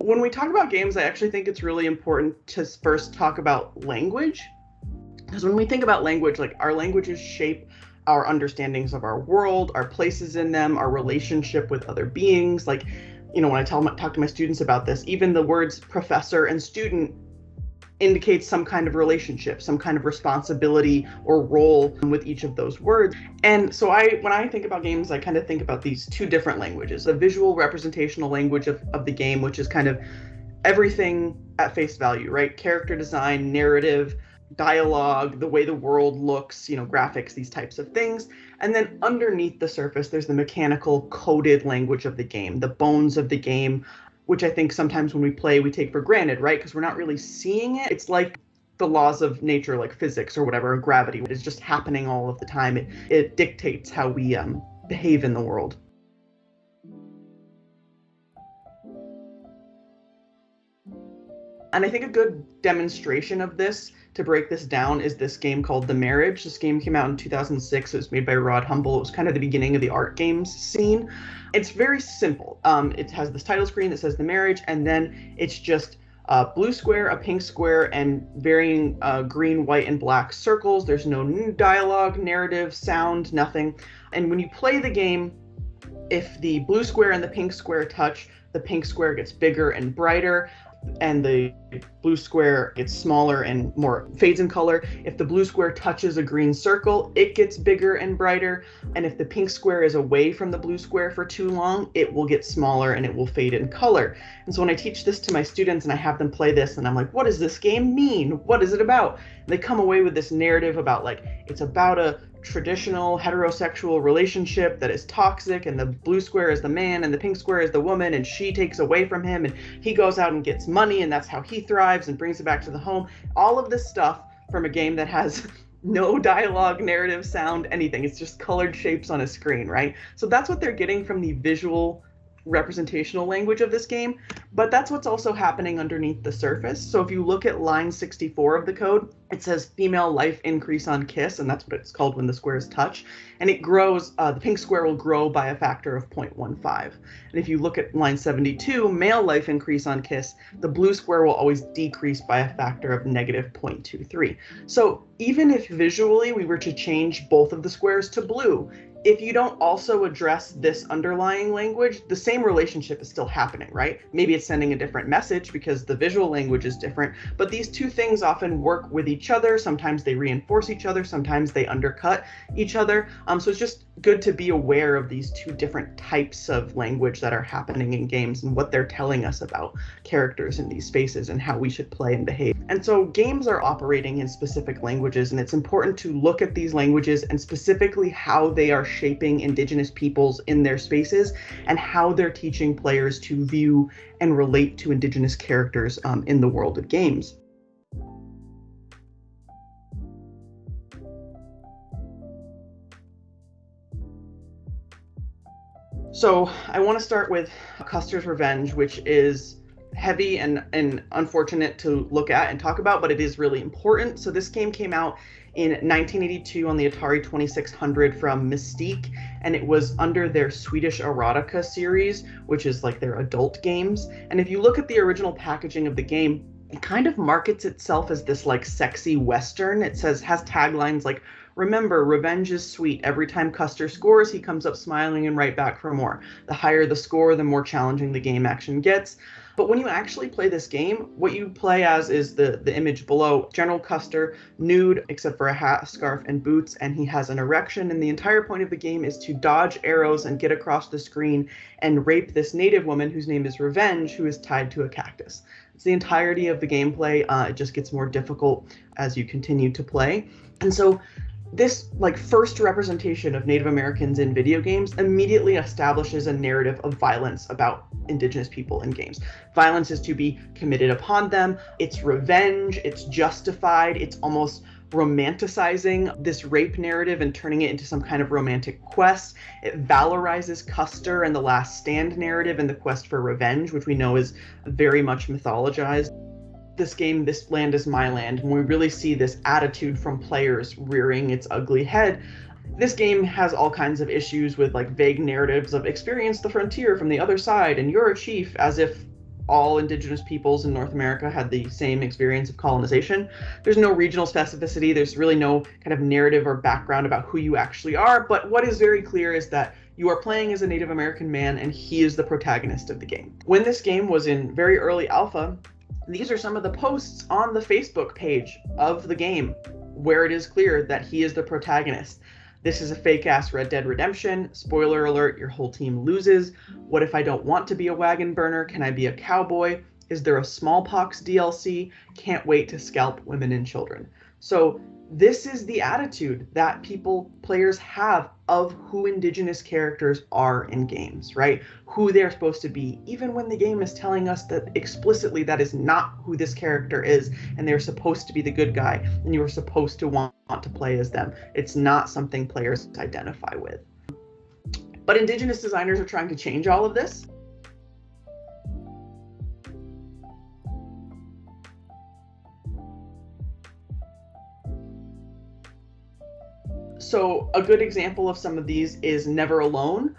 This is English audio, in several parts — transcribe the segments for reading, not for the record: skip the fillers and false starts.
when we talk about games, I actually think it's really important to first talk about language. Because when we think about language, like our languages shape our understandings of our world, our places in them, our relationship with other beings. Like, when I talk to my students about this, even the words professor and student indicates some kind of relationship, some kind of responsibility or role with each of those words. And so when I think about games, I kind of think about these two different languages: the visual representational language of the game, which is kind of everything at face value, right? Character design, narrative, dialogue, the way the world looks, graphics, these types of things. And then underneath the surface, there's the mechanical coded language of the game, the bones of the game, which I think sometimes when we play, we take for granted, right? Because we're not really seeing it. It's like the laws of nature, like physics or whatever, or gravity. It is just happening all of the time. It dictates how we behave in the world. And I think a good demonstration of this, to break this down, is this game called The Marriage. This game came out in 2006. It was made by Rod Humble. It was kind of the beginning of the art games scene. It's very simple. It has this title screen that says The Marriage, and then it's just a blue square, a pink square, and varying green, white, and black circles. There's no dialogue, narrative, sound, nothing. And when you play the game, if the blue square and the pink square touch, the pink square gets bigger and brighter, and the blue square gets smaller and more fades in color. If the blue square touches a green circle, it gets bigger and brighter. And if the pink square is away from the blue square for too long, it will get smaller and it will fade in color. And so when I teach this to my students and I have them play this, and I'm like, what does this game mean? What is it about? And they come away with this narrative about, like, it's about a traditional heterosexual relationship that is toxic, and the blue square is the man and the pink square is the woman, and she takes away from him and he goes out and gets money, and that's how he thrives and brings it back to the home. All of this stuff from a game that has no dialogue, narrative, sound, anything. It's just colored shapes on a screen, right? So that's what they're getting from the visual representational language of this game, but that's what's also happening underneath the surface. So if you look at line 64 of the code, it says female life increase on kiss, and that's what it's called when the squares touch, and it grows, the pink square will grow by a factor of 0.15. And if you look at line 72, male life increase on kiss, the blue square will always decrease by a factor of negative 0.23. So even if visually we were to change both of the squares to blue, if you don't also address this underlying language, the same relationship is still happening, right? Maybe it's sending a different message because the visual language is different, but these two things often work with each other. Sometimes they reinforce each other, sometimes they undercut each other. So it's just good to be aware of these two different types of language that are happening in games and what they're telling us about characters in these spaces and how we should play and behave. And so games are operating in specific languages, and it's important to look at these languages and specifically how they are shaping Indigenous peoples in their spaces and how they're teaching players to view and relate to Indigenous characters in the world of games. So I want to start with Custer's Revenge, which is heavy and unfortunate to look at and talk about, but it is really important. So this game came out in 1982 on the Atari 2600 from Mystique, and it was under their Swedish erotica series, which is like their adult games. And if you look at the original packaging of the game, it kind of markets itself as this like sexy Western. It has taglines like, "Remember, revenge is sweet. Every time Custer scores, he comes up smiling and right back for more. The higher the score, the more challenging the game action gets." But when you actually play this game, what you play as is the image below. General Custer, nude, except for a hat, a scarf, and boots, and he has an erection. And the entire point of the game is to dodge arrows and get across the screen and rape this native woman whose name is Revenge, who is tied to a cactus. It's the entirety of the gameplay. It just gets more difficult as you continue to play. And so this first representation of Native Americans in video games immediately establishes a narrative of violence about Indigenous people in games. Violence is to be committed upon them. It's revenge. It's justified. It's almost romanticizing this rape narrative and turning it into some kind of romantic quest. It valorizes Custer and the Last Stand narrative and the quest for revenge, which we know is very much mythologized. This game, this land is my land, and we really see this attitude from players rearing its ugly head. This game has all kinds of issues with vague narratives of experience the frontier from the other side and you're a chief, as if all Indigenous peoples in North America had the same experience of colonization. There's no regional specificity. There's really no kind of narrative or background about who you actually are. But what is very clear is that you are playing as a Native American man, and he is the protagonist of the game. When this game was in very early alpha, these are some of the posts on the Facebook page of the game where it is clear that he is the protagonist. This is a fake-ass Red Dead Redemption. Spoiler alert, your whole team loses. What if I don't want to be a wagon burner? Can I be a cowboy? Is there a smallpox DLC? Can't wait to scalp women and children. So this is the attitude that players have of who Indigenous characters are in games, right? Who they're supposed to be, even when the game is telling us that explicitly that is not who this character is, and they're supposed to be the good guy, and you are supposed to want to play as them. It's not something players identify with. But Indigenous designers are trying to change all of this. So a good example of some of these is Never Alone.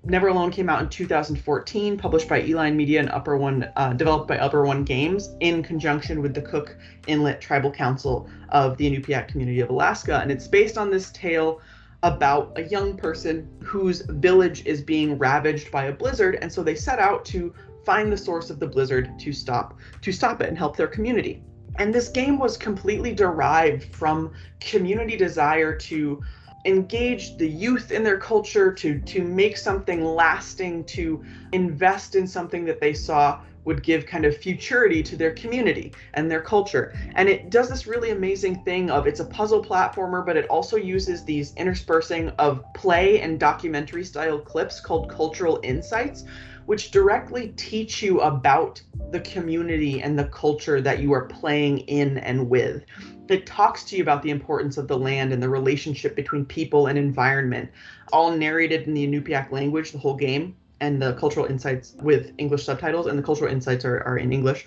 Never Alone came out in 2014, published by Eline Media and developed by Upper One Games in conjunction with the Cook Inlet Tribal Council of the Inupiat community of Alaska. And it's based on this tale about a young person whose village is being ravaged by a blizzard. And so they set out to find the source of the blizzard to stop it and help their community. And this game was completely derived from community desire to engage the youth in their culture, to make something lasting, to invest in something that they saw would give kind of futurity to their community and their culture. And it does this really amazing thing of, it's a puzzle platformer, but it also uses these interspersing of play and documentary style clips called cultural insights, which directly teach you about the community and the culture that you are playing in and with. It talks to you about the importance of the land and the relationship between people and environment, all narrated in the Inupiaq language, the whole game, and the cultural insights with English subtitles, and the cultural insights are in English.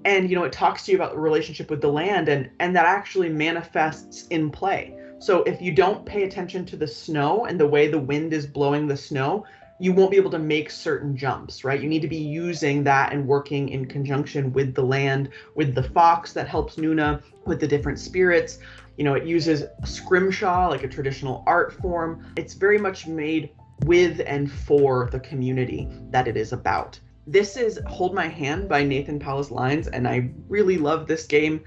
And, you know, it talks to you about the relationship with the land, and that actually manifests in play. So if you don't pay attention to the snow and the way the wind is blowing the snow, you won't be able to make certain jumps, right? You need to be using that and working in conjunction with the land, with the fox that helps Nuna, with the different spirits. You know, it uses scrimshaw, like a traditional art form. It's very much made with and for the community that it is about. This is Hold My Hand by Nathan Palace Lines, and I really love this game.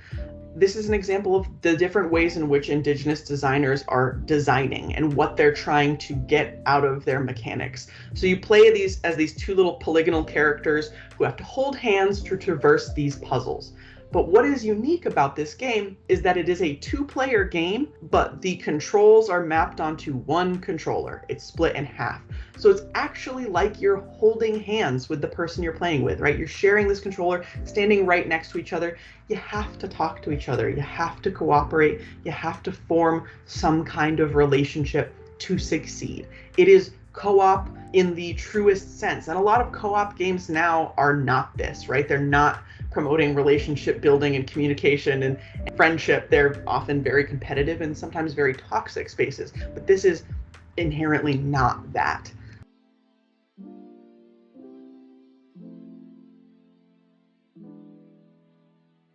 This is an example of the different ways in which Indigenous designers are designing and what they're trying to get out of their mechanics. So you play these as these two little polygonal characters who have to hold hands to traverse these puzzles. But what is unique about this game is that it is a two-player game, but the controls are mapped onto one controller. It's split in half. So it's actually like you're holding hands with the person you're playing with, right? You're sharing this controller, standing right next to each other. You have to talk to each other. You have to cooperate. You have to form some kind of relationship to succeed. It is co-op in the truest sense. And a lot of co-op games now are not this, right? They're not promoting relationship building and communication and friendship. They're often very competitive and sometimes very toxic spaces. But this is inherently not that.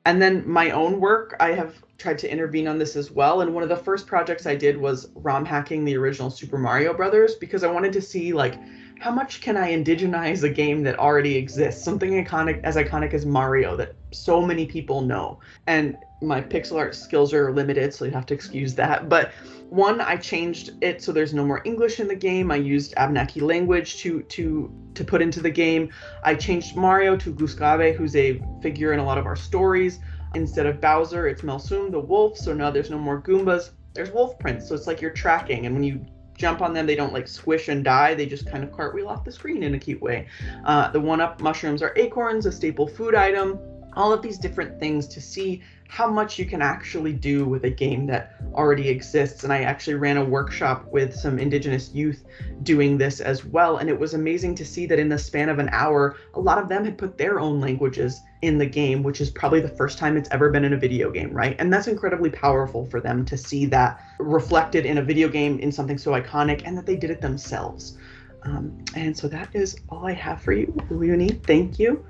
And then my own work, I have tried to intervene on this as well. And one of the first projects I did was ROM hacking the original Super Mario Brothers, because I wanted to see, like, how much can I indigenize a game that already exists? Something iconic as Mario that so many people know. And my pixel art skills are limited, so you have to excuse that. But one, I changed it so there's no more English in the game. I used Abenaki language to put into the game. I changed Mario to Gluskabe, who's a figure in a lot of our stories. Instead of Bowser, it's Melsum, the wolf. So now there's no more Goombas. There's wolf prints. So it's like you're tracking, and when you jump on them, they don't like squish and die. They just kind of cartwheel off the screen in a cute way. The one-up mushrooms are acorns, a staple food item. All of these different things to see how much you can actually do with a game that already exists. And I actually ran a workshop with some Indigenous youth doing this as well. And it was amazing to see that in the span of an hour, a lot of them had put their own languages in the game, which is probably the first time it's ever been in a video game, right? And that's incredibly powerful for them to see that reflected in a video game in something so iconic, and that they did it themselves. And so that is all I have for you, Leonie. Thank you.